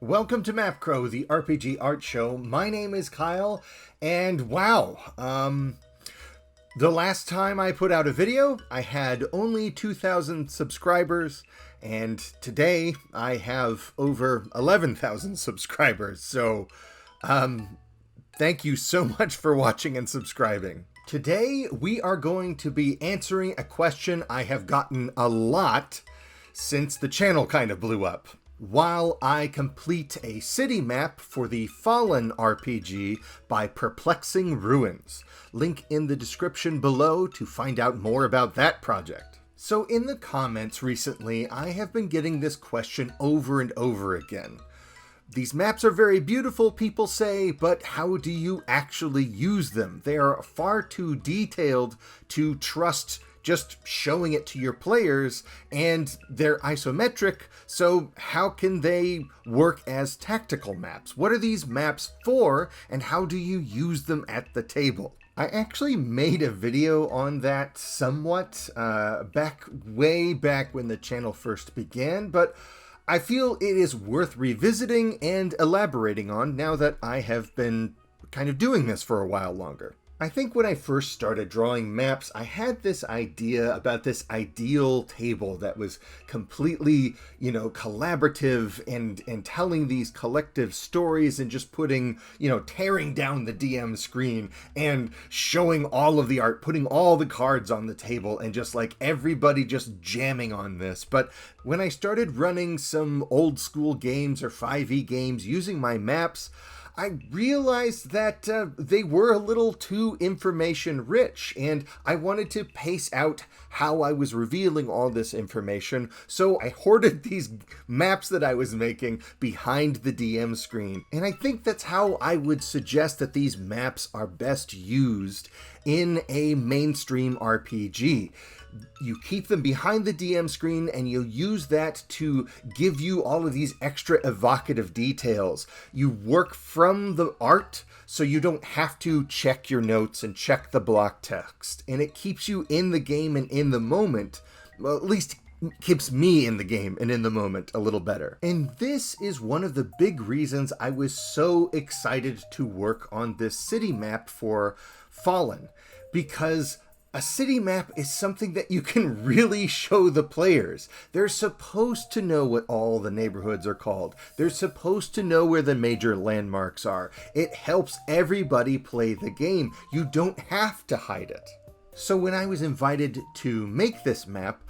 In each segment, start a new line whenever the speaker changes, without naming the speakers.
Welcome to Map Crow, the RPG art show. My name is Kyle, and wow, the last time I put out a video, I had only 2,000 subscribers, and today I have over 11,000 subscribers, so, thank you so much for watching and subscribing. Today, we are going to be answering a question I have gotten a lot since the channel kind of blew up. While I complete a city map for the Fallen RPG by Perplexing Ruins. Link in the description below to find out more about that project. So in the comments recently, I have been getting this question over and over again. These maps are very beautiful, people say, but how do you actually use them? They are far too detailed to trust just showing it to your players, and they're isometric, so how can they work as tactical maps? What are these maps for, and how do you use them at the table? I actually made a video on that somewhat, way back when the channel first began, but I feel it is worth revisiting and elaborating on now that I have been kind of doing this for a while longer. I think when I first started drawing maps, I had this idea about this ideal table that was completely, collaborative and telling these collective stories and just putting, tearing down the DM screen and showing all of the art, putting all the cards on the table and just like everybody just jamming on this. But when I started running some old school games or 5e games using my maps, I realized that they were a little too information rich, and I wanted to pace out how I was revealing all this information, so I hoarded these maps that I was making behind the DM screen. And I think that's how I would suggest that these maps are best used in a mainstream RPG. You keep them behind the DM screen and you use that to give you all of these extra evocative details. You work from the art so you don't have to check your notes and check the block text. And it keeps you in the game and in the moment, well, at least keeps me in the game and in the moment a little better. And this is one of the big reasons I was so excited to work on this city map for Fallen, because a city map is something that you can really show the players. They're supposed to know what all the neighborhoods are called. They're supposed to know where the major landmarks are. It helps everybody play the game. You don't have to hide it. So when I was invited to make this map,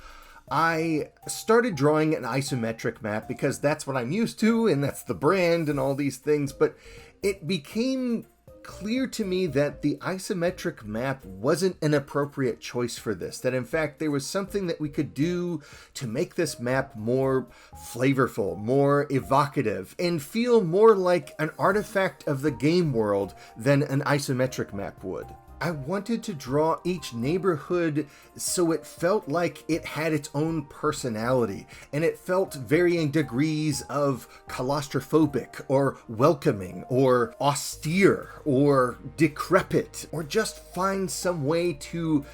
I started drawing an isometric map because that's what I'm used to and that's the brand and all these things, but it became clear to me that the isometric map wasn't an appropriate choice for this, that in fact there was something that we could do to make this map more flavorful, more evocative, and feel more like an artifact of the game world than an isometric map would. I wanted to draw each neighborhood so it felt like it had its own personality, and it felt varying degrees of claustrophobic, or welcoming, or austere, or decrepit, or just find some way to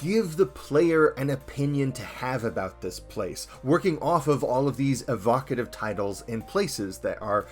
give the player an opinion to have about this place, working off of all of these evocative titles and places that are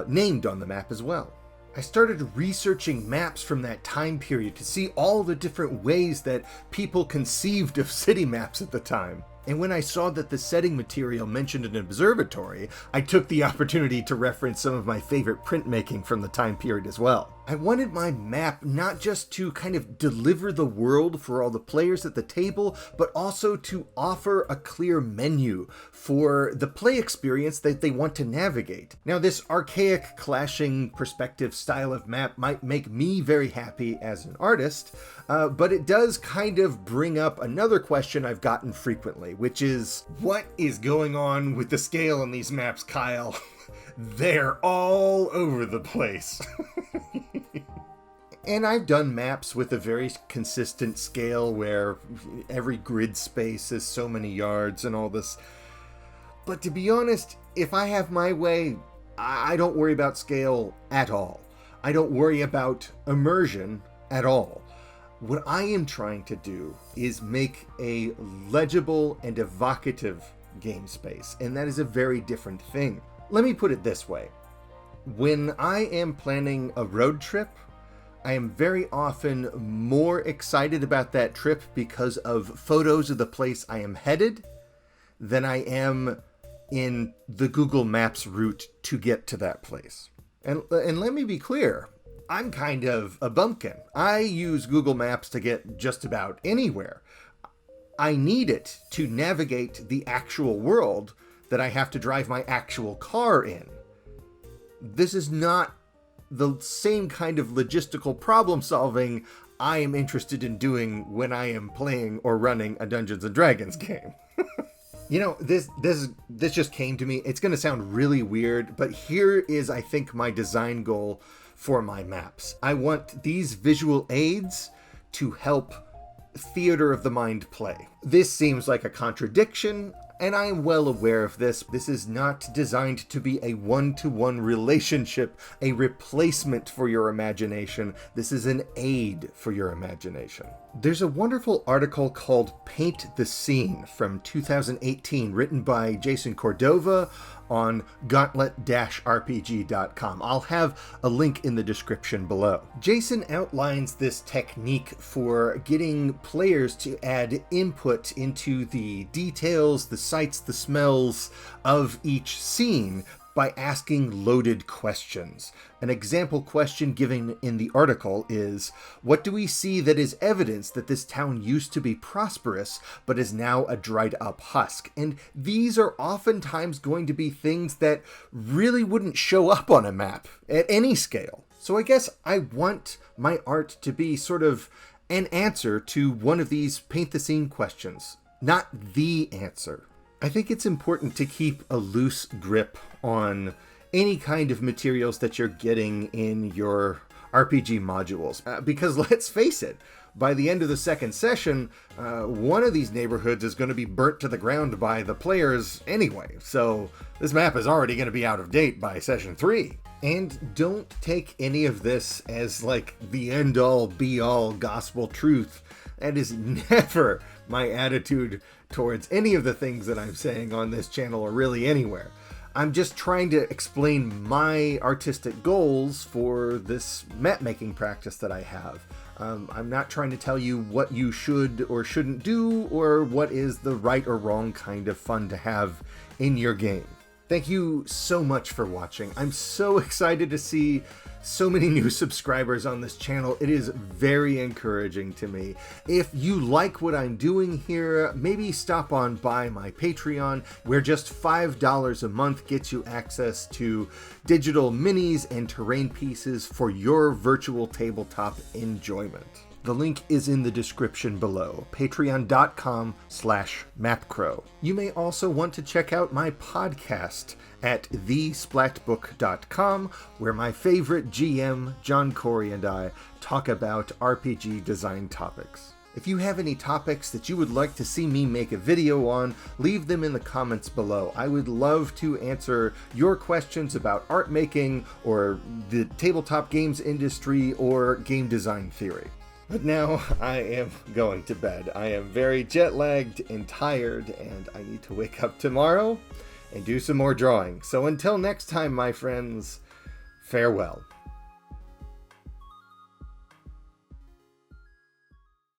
named on the map as well. I started researching maps from that time period to see all the different ways that people conceived of city maps at the time. And when I saw that the setting material mentioned an observatory, I took the opportunity to reference some of my favorite printmaking from the time period as well. I wanted my map not just to kind of deliver the world for all the players at the table, but also to offer a clear menu for the play experience that they want to navigate. Now, this archaic, clashing perspective style of map might make me very happy as an artist, but it does kind of bring up another question I've gotten frequently, which is, what is going on with the scale in these maps, Kyle? They're all over the place. And I've done maps with a very consistent scale where every grid space is so many yards and all this. But to be honest, if I have my way, I don't worry about scale at all. I don't worry about immersion at all. What I am trying to do is make a legible and evocative game space, and that is a very different thing. Let me put it this way. When I am planning a road trip, I am very often more excited about that trip because of photos of the place I am headed than I am in the Google Maps route to get to that place. And let me be clear, I'm kind of a bumpkin. I use Google Maps to get just about anywhere. I need it to navigate the actual world that I have to drive my actual car in. This is not the same kind of logistical problem solving I am interested in doing when I am playing or running a Dungeons and Dragons game. You know, this just came to me. It's going to sound really weird, but here is, I think, my design goal for my maps. I want these visual aids to help theater of the mind play. This seems like a contradiction, and I am well aware of this. This is not designed to be a one-to-one relationship, a replacement for your imagination. This is an aid for your imagination. There's a wonderful article called Paint the Scene from 2018, written by Jason Cordova on gauntlet-rpg.com. I'll have a link in the description below. Jason outlines this technique for getting players to add input into the details, the sights, the smells of each scene by asking loaded questions. An example question given in the article is, what do we see that is evidence that this town used to be prosperous, but is now a dried up husk? And these are oftentimes going to be things that really wouldn't show up on a map at any scale. So I guess I want my art to be sort of an answer to one of these paint the scene questions, not the answer. I think it's important to keep a loose grip on any kind of materials that you're getting in your RPG modules. Because let's face it, by the end of the second session, one of these neighborhoods is going to be burnt to the ground by the players anyway. So this map is already going to be out of date by session 3. And don't take any of this as like the end-all, be-all gospel truth. That is never my attitude towards any of the things that I'm saying on this channel or really anywhere. I'm just trying to explain my artistic goals for this map making practice that I have. I'm not trying to tell you what you should or shouldn't do or what is the right or wrong kind of fun to have in your game. Thank you so much for watching. I'm so excited to see so many new subscribers on this channel. It is very encouraging to me. If you like what I'm doing here, maybe stop on by my Patreon, where just $5 a month gets you access to digital minis and terrain pieces for your virtual tabletop enjoyment. The link is in the description below, patreon.com/mapcrow. You may also want to check out my podcast at thesplatbook.com, where my favorite GM, John Corey, and I talk about RPG design topics. If you have any topics that you would like to see me make a video on, leave them in the comments below. I would love to answer your questions about art making, or the tabletop games industry, or game design theory. But now I am going to bed. I am very jet-lagged and tired, and I need to wake up tomorrow and do some more drawing. So until next time, my friends, farewell.